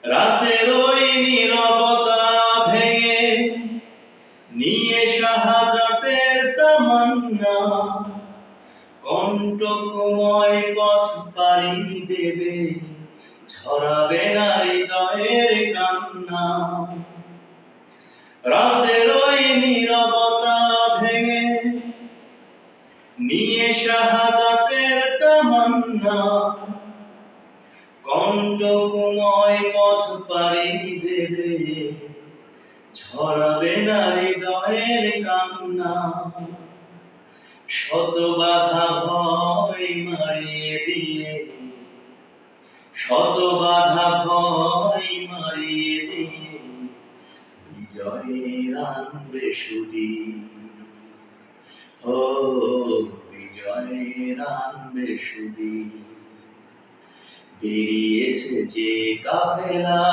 রাতের ওই নীরবতা ভেঙে নিয়ে শাহাদাতের তামান্না, কণ্টকময় পথ পাড়ি দেবে, ঝরাবে না হৃদয়ের কান্না। রাতের ওই নীরবতা ভেঙে নিয়ে শাহাদাতের তামান্না, কণ্টকময় পথ পাড়ি দেবে, ঝরাবে না হৃদয়ের কান্না। শত বাধা ভয় মারিয়ে দিয়ে, শত বাধা ভয় মারিয়ে দিয়ে, বিজয়ের আনবে সুদিন। ও বিজয়ের আনবে সুদিন। বেরিয়েছে যে কাফেলা,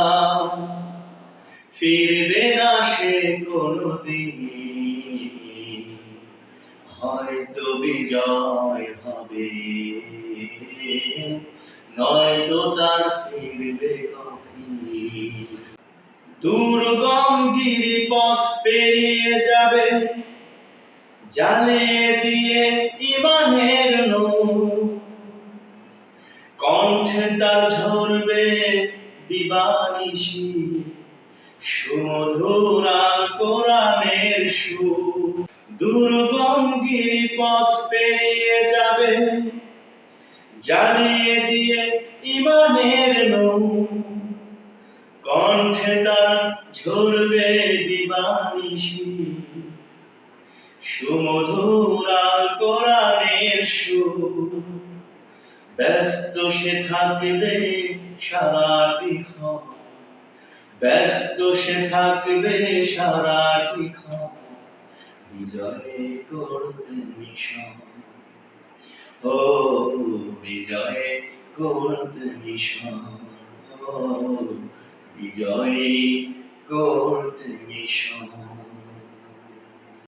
ফিরবে না সে কোনদিন। হয়তো বিজয় হবে, নয়তো তার ফিরবে কফিন। দুর্গম গিরিপথ পেরিয়ে যাবে, জ্বালিয়ে দিয়ে ঈমানের নূর। কণ্ঠে তার ঝরবে দিবানিশি, সুমধুর আল কোরআনের সুর। দুর্গম গিরিপথ পেরিয়ে যাবে, জ্বালিয়ে দিয়ে ঈমানের নূর। কণ্ঠে তার ঝরবে দিবানিশি, সুমধুর আল কোরআনের সুর। ব্যস্ত সে থাকবে সারাটিক্ষণ, ব্যস্ত সে থাকবে সারাটিক্ষণ, বিজয় করতে মিশন। ও বিজয় করতে মিশন। ও বিজয় করতে মিশন।